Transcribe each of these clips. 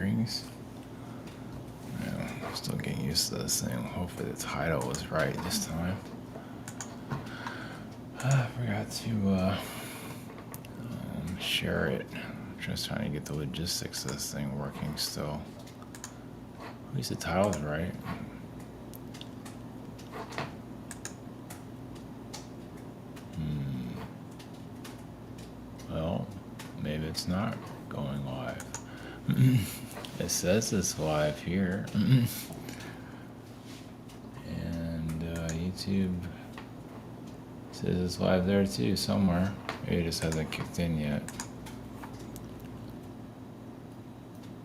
Greetings. Yeah, I'm still getting used to this thing. Hopefully the title was right this time. I forgot to share it. I'm just trying to get the logistics of this thing working still. At least the title's right. Well, maybe it's not going live. It says it's live here. And YouTube says it's live there too, somewhere. Maybe it just hasn't kicked in yet.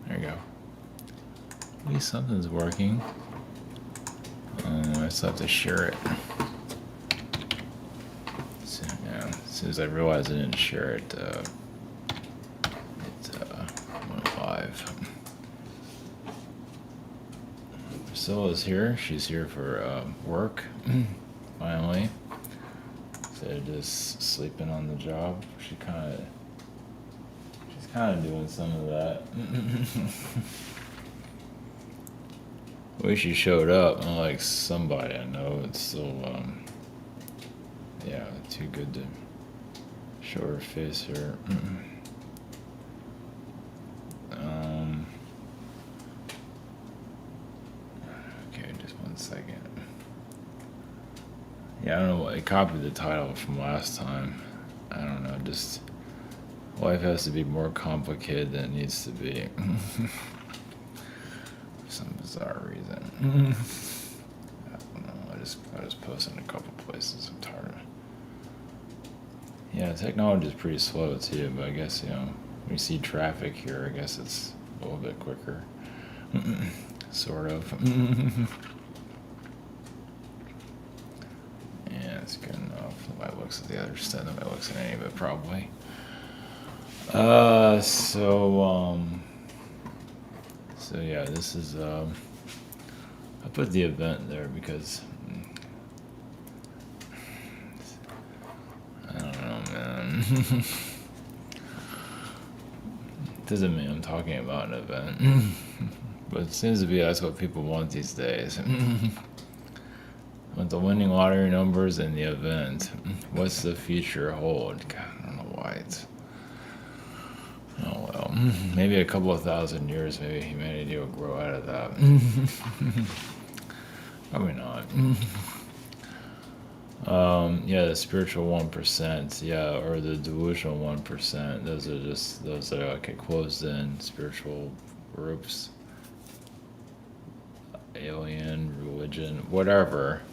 There you go. At least something's working. I still have to share it. So, yeah, as soon as I realized I didn't share it, it went live. Priscilla's here. She's here for work, finally. Instead of just sleeping on the job, she's kind of doing some of that. The way she showed up, unlike somebody I know, it's still, yeah, too good to show her face here. Okay, just 1 second. Yeah, I don't know, I copied the title from last time. I don't know, just, life has to be more complicated than it needs to be. For some bizarre reason. I don't know, I just posted in a couple places. I'm tired of it. Yeah, technology is pretty slow too, but I guess, you know, when you see traffic here, I guess it's a little bit quicker. Sort of. Yeah, it's good enough. Nobody looks at the other stuff. Nobody looks at any of it, probably. So yeah, this is, I put the event there because, I don't know, man. Doesn't mean I'm talking about an event, but it seems to be that's what people want these days. With the winning lottery numbers and the event, what's the future hold? God, I don't know why it's. Oh well, maybe a couple of thousand years, maybe humanity will grow out of that. Probably not. Yeah, the spiritual 1%, yeah, or the delusional 1%. Those are like closed in spiritual groups, alien, religion, whatever.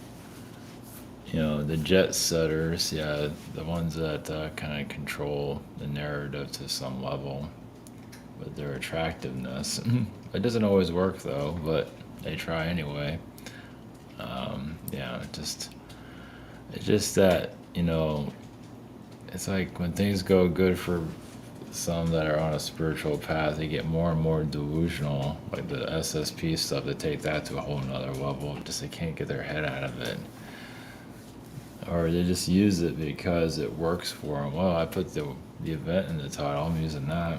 You know, the jet setters, yeah, the ones that kind of control the narrative to some level with their attractiveness. It doesn't always work though, but they try anyway. Yeah, it's just that, you know, it's like when things go good for some that are on a spiritual path, they get more and more delusional, like the SSP stuff, they take that to a whole nother level, just they can't get their head out of it. Or they just use it because it works for them. Well, I put the event in the title, I'm using that.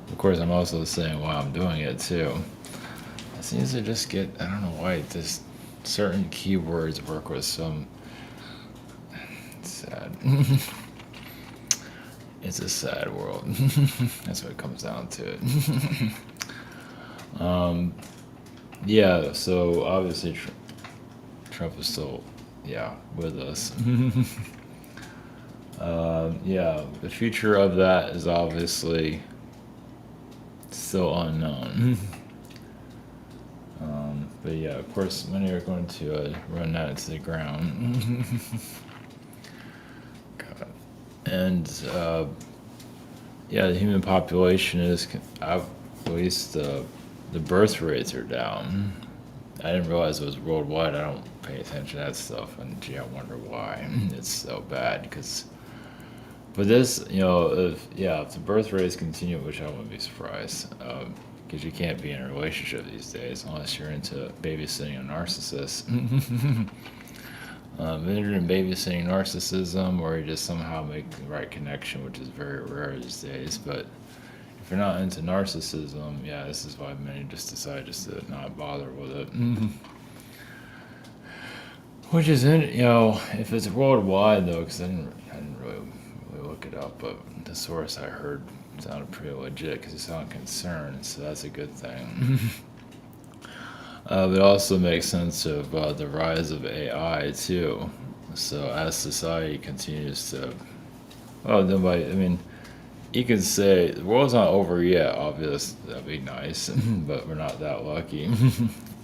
Of course, I'm also saying why I'm doing it too. It seems to just get, I don't know why, just certain keywords work with some. It's sad. It's a sad world. That's what it comes down to. Yeah, so obviously Trump is still, yeah, with us. Yeah, the future of that is obviously still unknown. But yeah, of course, many are going to run that into the ground. God. And yeah, the human population is, at least the birth rates are down. I didn't realize it was worldwide. I don't pay attention to that stuff, and gee, I wonder why it's so bad. But this, you know, if the birth rates continue, which I wouldn't be surprised, because you can't be in a relationship these days unless you're into babysitting a narcissist. If you're in babysitting narcissism, or you just somehow make the right connection, which is very rare these days, but if you're not into narcissism, yeah, this is why many just decide just to not bother with it. Which is, if it's worldwide though, because I didn't really look it up, but the source I heard sounded pretty legit because he sounded concerned, so that's a good thing. But it also makes sense of the rise of AI too. So as society continues to, well, nobody, I mean, you could say the world's not over yet, obviously, that'd be nice, but we're not that lucky.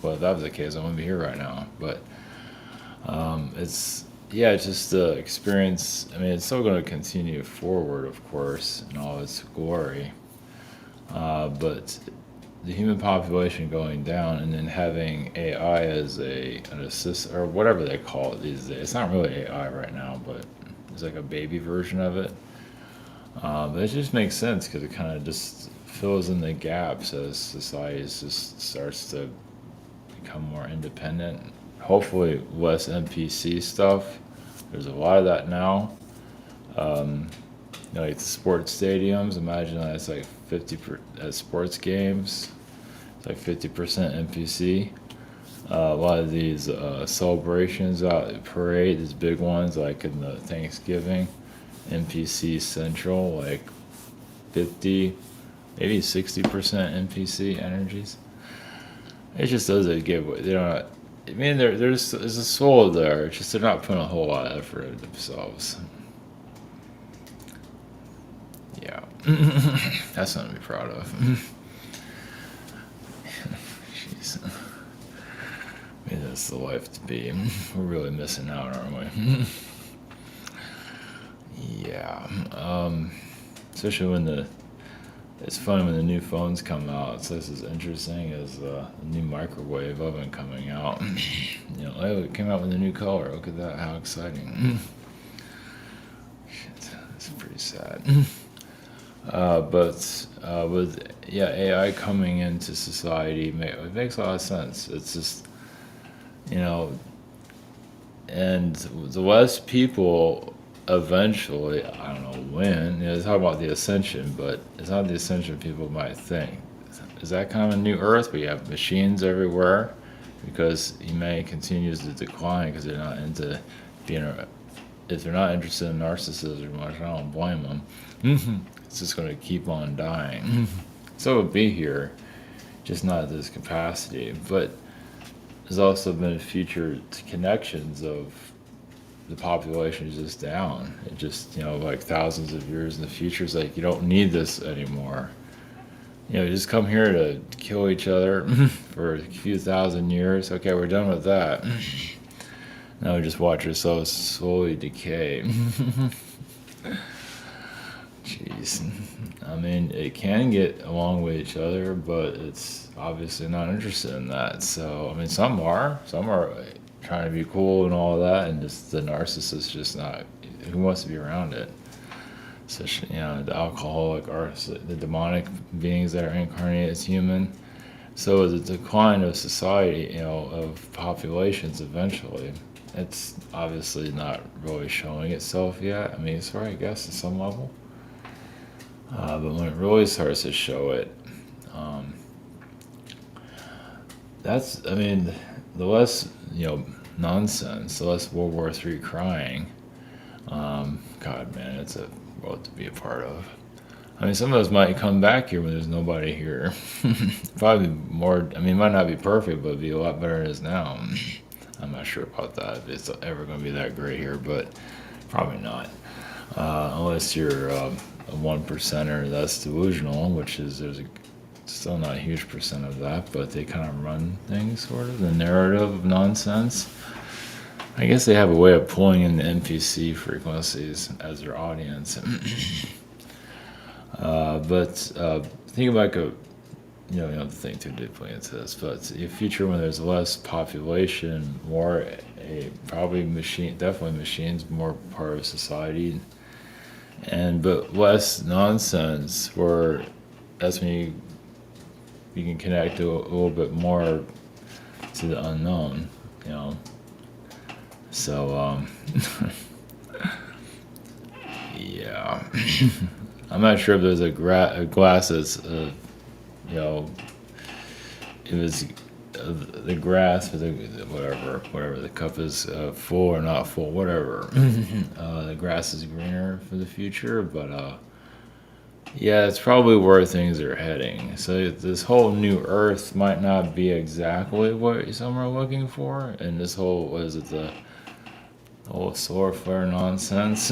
But if that was the case, I wouldn't be here right now. But it's, yeah, it's just the experience. I mean, it's still going to continue forward, of course, in all its glory. But the human population going down and then having AI as an assist or whatever they call it these days. It's not really AI right now, but it's like a baby version of it. But it just makes sense because it kind of just fills in the gaps as society just starts to become more independent. Hopefully, less NPC stuff. There's a lot of that now. Like the sports stadiums. Imagine that's like 50 at sports games. It's like 50% NPC. A lot of these celebrations out at parade, these big ones like in the Thanksgiving, NPC Central, like 50, maybe 60% NPC energies. It just doesn't give. They don't. I mean, there's a soul there. It's just they're not putting a whole lot of effort into themselves. Yeah, that's something to be proud of. Jeez, maybe that's the life to be. We're really missing out, aren't we? Yeah, especially when it's fun when the new phones come out. So this is interesting as the new microwave oven coming out. Oh, it came out with a new color. Look at that, how exciting. Shit, that's pretty sad. But with AI coming into society, it makes a lot of sense. It's just, and the less people eventually, I don't know when, they talk about the Ascension, but it's not the Ascension people might think. Is that kind of a new Earth where you have machines everywhere? Because humanity continues to decline because they're not into being if they're not interested in narcissism much, I don't blame them. It's just going to keep on dying. So it'll be here, just not at this capacity. But there's also been future connections of the population is just down. It just, like thousands of years in the future, it's like you don't need this anymore. Just come here to kill each other for a few thousand years. Okay, we're done with that. Now we just watch ourselves slowly decay. Jeez. I mean, it can get along with each other, but it's obviously not interested in that. So, I mean, some are trying to be cool and all of that, and just the narcissist just not, who wants to be around it? So, the alcoholic or the demonic beings that are incarnated as human. So the decline of society, of populations eventually, it's obviously not really showing itself yet. I mean, it's right, I guess, at some level. But when it really starts to show it, the less, nonsense, the less World War III crying. God, man, it's a world to be a part of. I mean, some of us might come back here when there's nobody here. Probably more, I mean, it might not be perfect, but it'd be a lot better than it is now. I'm not sure about that, if it's ever going to be that great here, but probably not. Unless you're a 1%er that's delusional, which is, still not a huge percent of that, but they kind of run things, sort of, the narrative of nonsense. I guess they have a way of pulling in the NPC frequencies as their audience. But think about you don't have to think too deeply into this, but in a future when there's less population, more probably definitely machines, more part of society, but less nonsense. Where that's when you can connect to a little bit more to the unknown, So yeah. I'm not sure if there's a glass that's, you know, it was the grass, or whatever the cup is full or not full, whatever. The grass is greener for the future, but yeah, it's probably where things are heading. So this whole new Earth might not be exactly what some are looking for, and this whole what is it the whole solar flare nonsense.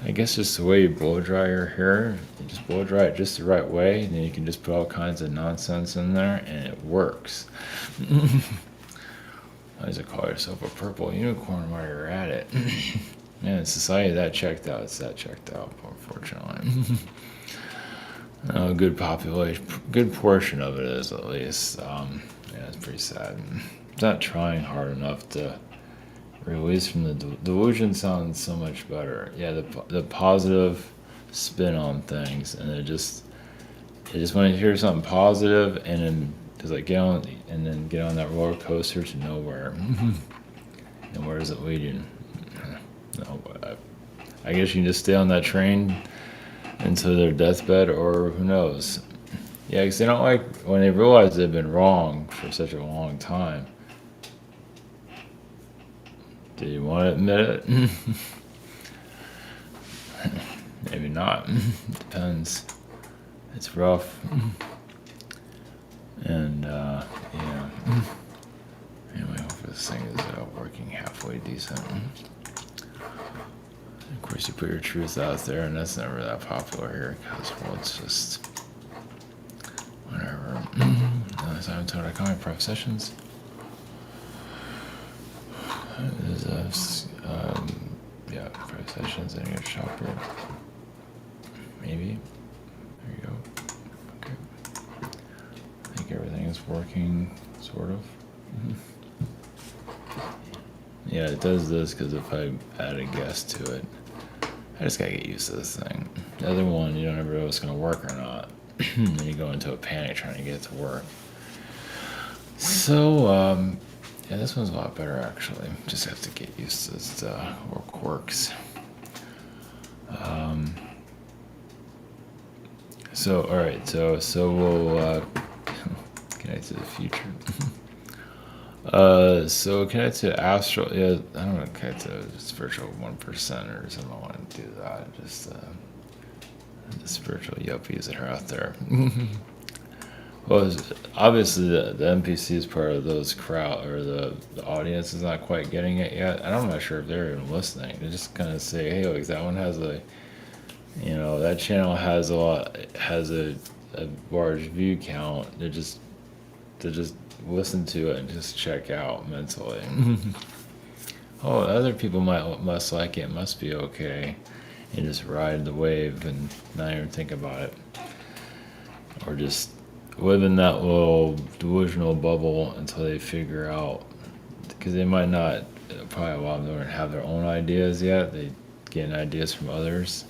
I guess just the way you blow dry your hair, you just blow dry it just the right way, and then you can just put all kinds of nonsense in there, and it works. Why does it call yourself a purple unicorn while you're at it? Man, in society that checked out, it's that checked out, unfortunately. A good population, good portion of it is at least. Yeah, it's pretty sad. It's not trying hard enough to release from the delusion. Sounds so much better. Yeah, the positive spin on things, and it just when you hear something positive, and then just like get on that roller coaster to nowhere. And where is it leading? No, I guess you can just stay on that train until their deathbed, or who knows. Yeah, because they don't like when they realize they've been wrong for such a long time. Do you want to admit it? Maybe not. Depends. It's rough. And, yeah. Anyway, hopefully this thing is working halfway decent. Of course, you put your truth out there, and that's never that popular here, because, well, it's just whatever. SimonTower.com, private sessions. There's yeah, private sessions, and your shopper. Maybe. There you go. Okay. I think everything is working, sort of. Yeah, it does this because if I add a guest to it, I just gotta get used to this thing. The other one, you don't ever know if it's gonna work or not. Then you go into a panic trying to get it to work. So, yeah, this one's a lot better actually. Just have to get used to its quirks. So, all right. So we'll connect to the future. So connect to Astral. Yeah, I don't want to connect to spiritual 1%ers. I don't want to do that. Just the spiritual yuppies that are out there. Well, obviously the NPC is part of those crowd, or the audience is not quite getting it yet. I'm not sure if they're even listening. They just kind of say, "Hey, like that one has a, that channel has a large view count." They just listen to it and just check out mentally. Oh, other people must like it. Must be okay, and just ride the wave and not even think about it, or just live in that little delusional bubble until they figure out, because they might not, probably a lot of them don't have their own ideas yet. They get ideas from others,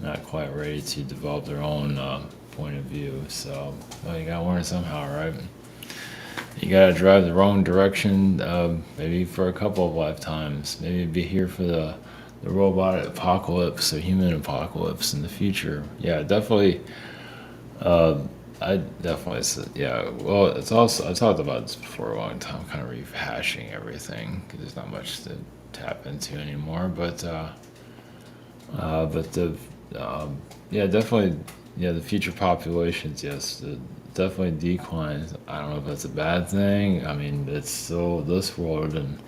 not quite ready to develop their own point of view. So, well, you gotta learn somehow, right? You gotta drive the wrong direction, maybe for a couple of lifetimes. Maybe be here for the robot apocalypse or human apocalypse in the future. Yeah, definitely. I definitely said, yeah. Well, it's also I talked about this before a long time, kind of rehashing everything because there's not much to tap into anymore. But yeah, definitely, yeah, the future populations, yes, definitely declines. I don't know if that's a bad thing. I mean, it's still this world, and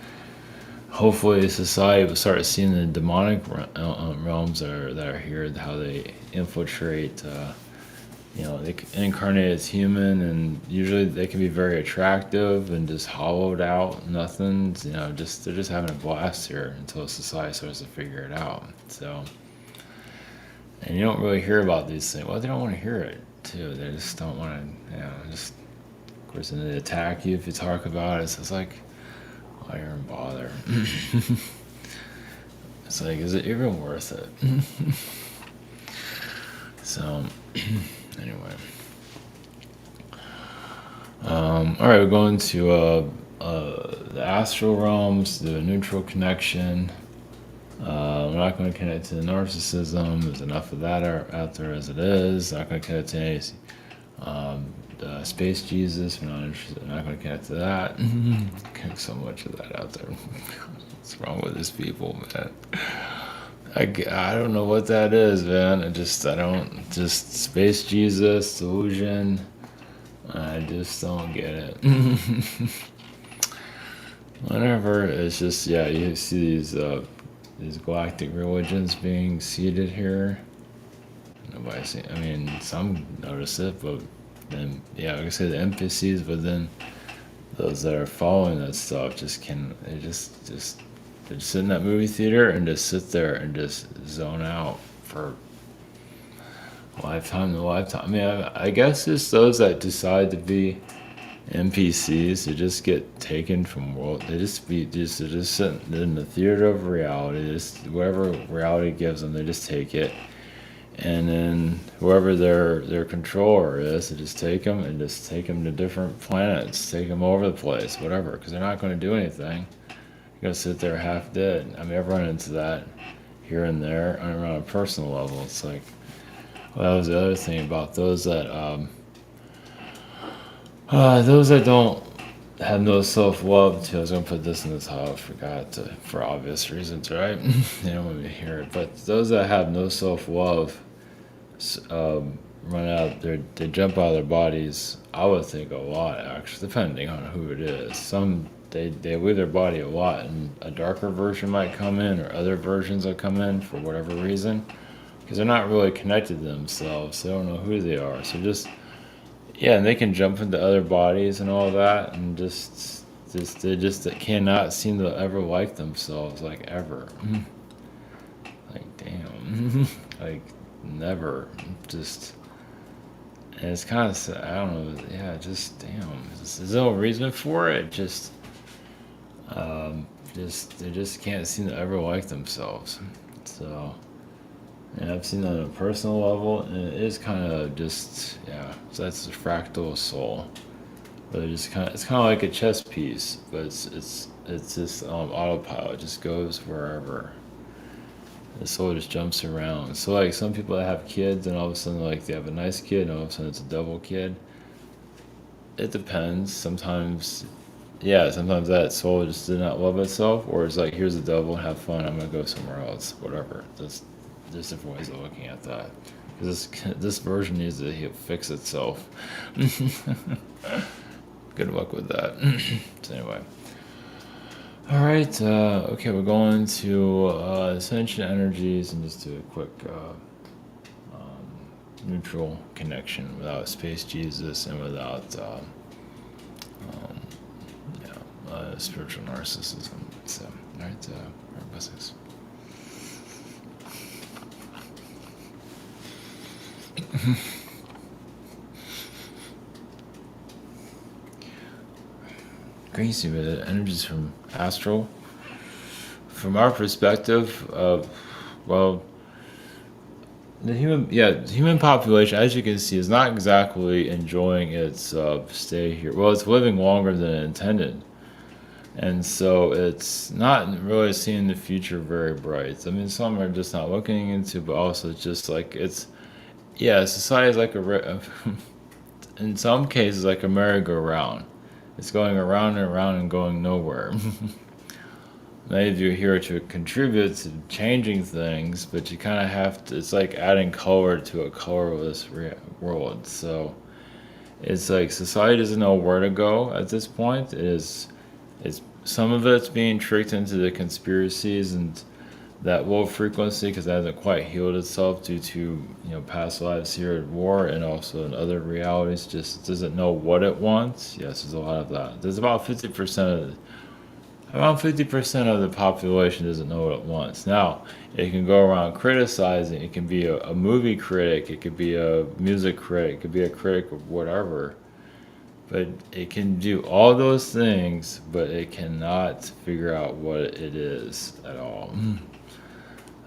hopefully society will start seeing the demonic realms that are here, how they infiltrate. They incarnate as human, and usually they can be very attractive and just hollowed out, nothing. They're just having a blast here until society starts to figure it out. So, and you don't really hear about these things. Well, they don't want to hear it too. They just don't want to. Just of course, and they attack you if you talk about it. So it's like, why even bother? It's like, is it even worth it? So. Anyway, all right, we're going to the Astral Realms, the neutral connection. We're not going to connect to the narcissism. There's enough of that out there as it is. Not going to connect to any the space Jesus. We're not interested. We're not going to connect to that. So much of that out there. What's wrong with these people, man? I don't know what that is, man. Just space Jesus, delusion. I just don't get it. Whatever, it's just, yeah, you see these galactic religions being seated here. Nobody see, I mean, some notice it, but then, yeah, like I say, the NPCs, but then those that are following that stuff just they just sit in that movie theater and just sit there and just zone out for lifetime to lifetime. I mean, I guess it's those that decide to be NPCs. They just get taken from world. They're just sitting in the theater of reality. Just whatever reality gives them, they just take it. And then whoever their controller is, they just take them to different planets, take them over the place, whatever, because they're not going to do anything. You're going to sit there half dead. I mean, I've run into that here and there on a personal level. It's like, well, that was the other thing about those that don't have no self-love too. I was gonna put this in the title. I forgot to, for obvious reasons, right? They don't want me to hear it. But those that have no self-love, run out. They jump out of their bodies. I would think a lot, actually, depending on who it is. Some they leave their body a lot, and a darker version might come in, or other versions will come in for whatever reason, because they're not really connected to themselves. They don't know who they are. So just yeah, and they can jump into other bodies and all that, and they cannot seem to ever like themselves, like ever. Like damn, like never. Just and it's kind of I don't know. Yeah, just damn. There's no reason for it. They just can't seem to ever like themselves. So. And I've seen that on a personal level, and it is kind of just, yeah, so that's the fractal soul. But it's kind of like a chess piece, but it's just autopilot. It just goes wherever. The soul just jumps around. So like some people that have kids, and all of a sudden like they have a nice kid, and all of a sudden it's a devil kid. It depends. Sometimes, yeah, sometimes that soul just did not love itself, or it's like, here's the devil, have fun, I'm gonna go somewhere else, whatever. There's different ways of looking at that. Because this version needs to fix itself. Good luck with that. So anyway. Alright, okay, we're going to Ascension energies and just do a quick neutral connection without Space Jesus and without spiritual narcissism. So, alright, blessings. Crazy with it. Energies from Astral. From our perspective, well, the human population, as you can see, is not exactly enjoying its stay here. Well, it's living longer than it intended. And so it's not really seeing the future very bright. I mean, some are just not looking into, but also it's just like society is like in some cases like a merry-go-round. It's going around and around and going nowhere. Many of you are here to contribute to changing things, but you kind of have to. It's like adding color to a colorless world. So it's like society doesn't know where to go at this point. It's some of it's being tricked into the conspiracies and that low frequency because it hasn't quite healed itself due to past lives here at war and also in other realities. Just doesn't know what it wants. Yes, there's a lot of that. There's about 50% of the population doesn't know what it wants. Now it can go around criticizing. It can be a movie critic. It could be a music critic. It could be a critic of whatever. But it can do all those things, but it cannot figure out what it is at all.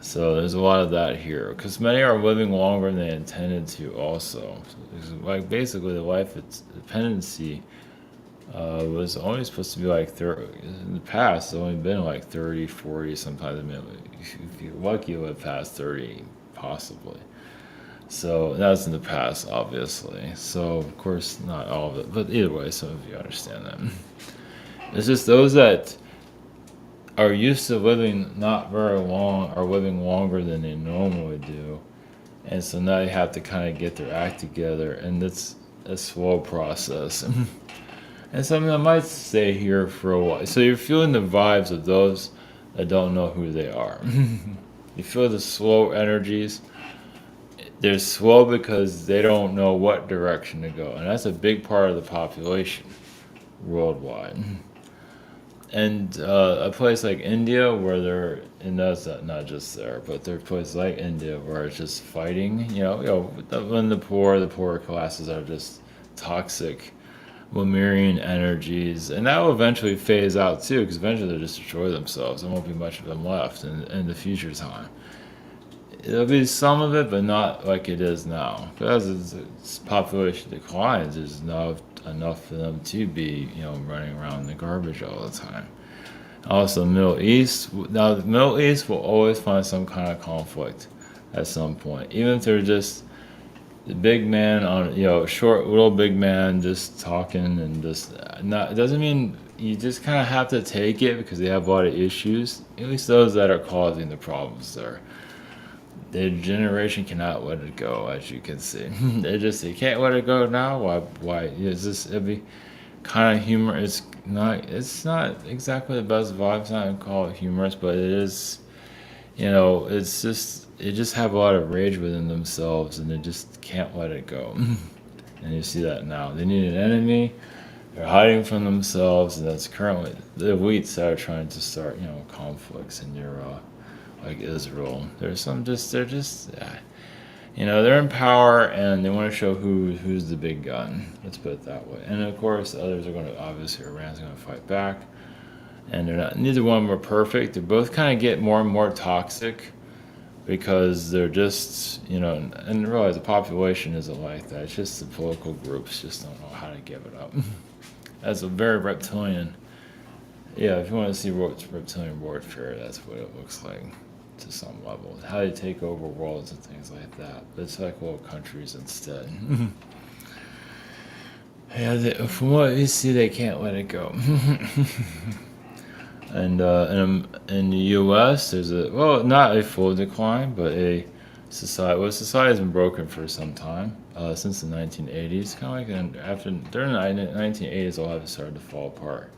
So there's a lot of that here, because many are living longer than they intended to also. So like basically the life dependency Was only supposed to be like 30. In the past, it's only been like 30, 40 sometimes. I mean, if you're lucky, it would pass 30, possibly. So that's in the past, obviously. So, of course, not all of it, but either way, some of you understand that. It's just those that are used to living not very long are living longer than they normally do. And so now you have to kind of get their act together, and it's a slow process. And something that might stay here for a while. So you're feeling the vibes of those that don't know who they are. You feel the slow energies. They're slow because they don't know what direction to go. And that's a big part of the population worldwide. And a place like India, where they're, and that's not just there, but there are places like India where it's just fighting. When the poorer classes are just toxic, Lemurian energies, and that will eventually phase out too, because eventually they'll just destroy themselves. There won't be much of them left in the future time. There'll be some of it, but not like it is now. But as its population declines, there's not enough for them to be, running around in the garbage all the time. Also, Middle East. Now, the Middle East will always find some kind of conflict at some point, even if they're just the big man on, short little big man just talking and just not. It doesn't mean you just kind of have to take it because they have a lot of issues. At least those that are causing the problems there. The generation cannot let it go, as you can see. They can't let it go now. Why? Is this? It'd be kind of humor. It's not. It's not exactly the best vibe. It's not call it humorous, but it is. It's just. They just have a lot of rage within themselves, and they just can't let it go. And you see that now. They need an enemy. They're hiding from themselves, and that's currently the elites that are trying to start, conflicts in your. Like Israel. They're in power and they want to show who's the big gun. Let's put it that way. And of course, others are going to, obviously, Iran's going to fight back. And neither one were perfect. They both kind of get more and more toxic because they're just, and realize the population isn't like that. It's just the political groups just don't know how to give it up. That's a very reptilian. Yeah, if you want to see reptilian warfare, that's what it looks like. To some level, how they take over worlds and things like that. But it's like little countries instead. Yeah, from what you see, they can't let it go. And in the U.S., there's not a full decline, but a society. Well, society has been broken for some time, since the 1980s. Kind of like during the 1980s, all of it started to fall apart.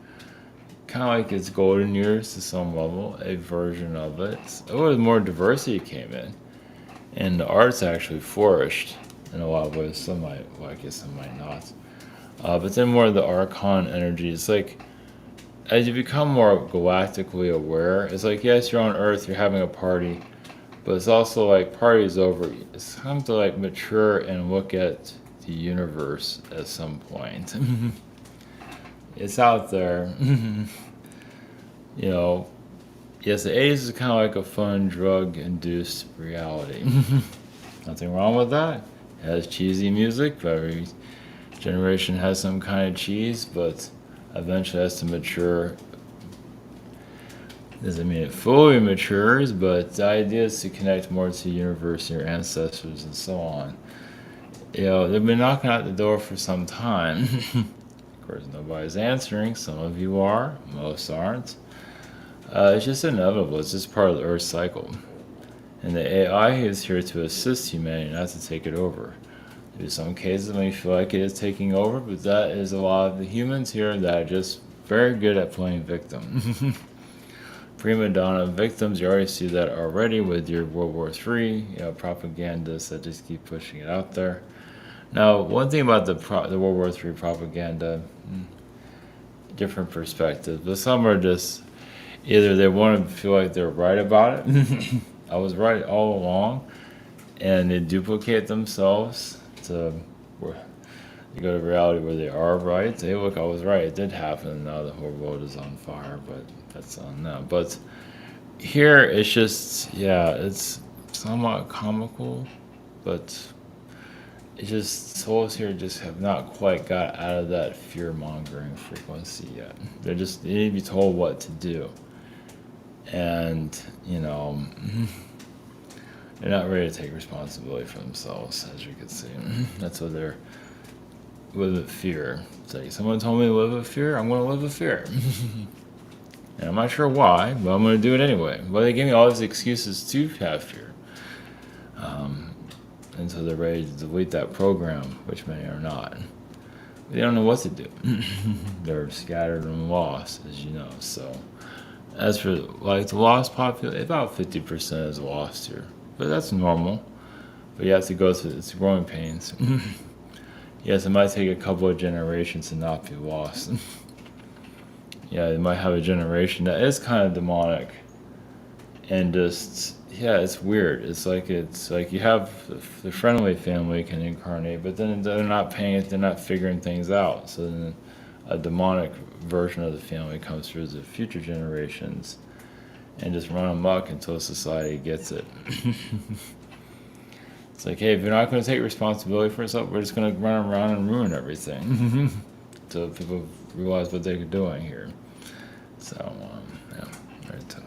Kind of like its golden years to some level, a version of it. More diversity came in, and the arts actually flourished in a lot of ways. Some might like it, some might not. But then more of the archon energy. It's like as you become more galactically aware, it's like yes, you're on Earth, you're having a party, but it's also like party's over. It's time to like mature and look at the universe at some point. It's out there. Yes, the 80s is kind of like a fun drug-induced reality. Nothing wrong with that. It has cheesy music. Every generation has some kind of cheese, but eventually has to mature. Doesn't mean it fully matures, but the idea is to connect more to the universe, your ancestors, and so on. They've been knocking at the door for some time. Of course, nobody's answering. Some of you are, most aren't. It's just inevitable. It's just part of the Earth cycle. And the AI is here to assist humanity, not to take it over. There's some cases when you feel like it is taking over, but that is a lot of the humans here that are just very good at playing victim. Prima donna victims, you already see that already with your World War III, propagandists that just keep pushing it out there. Now, one thing about the World War III propaganda, different perspectives, but some are just either they want to feel like they're right about it. I was right all along, and they duplicate themselves to go to reality where they are right. Hey, look, I was right. It did happen, and now the whole world is on fire, but that's on them. But here, it's just, it's somewhat comical, but it's just souls here just have not quite got out of that fear mongering frequency yet. They need to be told what to do, and you know, they're not ready to take responsibility for themselves, as you can see. That's what they're live with fear. It's like someone told me to live with fear. I'm going to live with fear. And I'm not sure why, but I'm going to do it anyway. Well, they gave me all these excuses to have fear. And so they're ready to delete that program, which many are not. They don't know what to do. They're scattered and lost, as you know. So, as for like the lost population, about 50% is lost here, but that's normal. But you have to go through it's growing pains. Yes, it might take a couple of generations to not be lost. Yeah, they might have a generation that is kind of demonic, and just yeah, it's weird. It's like you have the friendly family can incarnate, but then they're not paying it. They're not figuring things out. So then a demonic version of the family comes through the future generations, and just run amok until society gets it. It's like, hey, if you're not going to take responsibility for yourself, we're just going to run around and ruin everything. So people realize what they're doing here. So, yeah, very tough.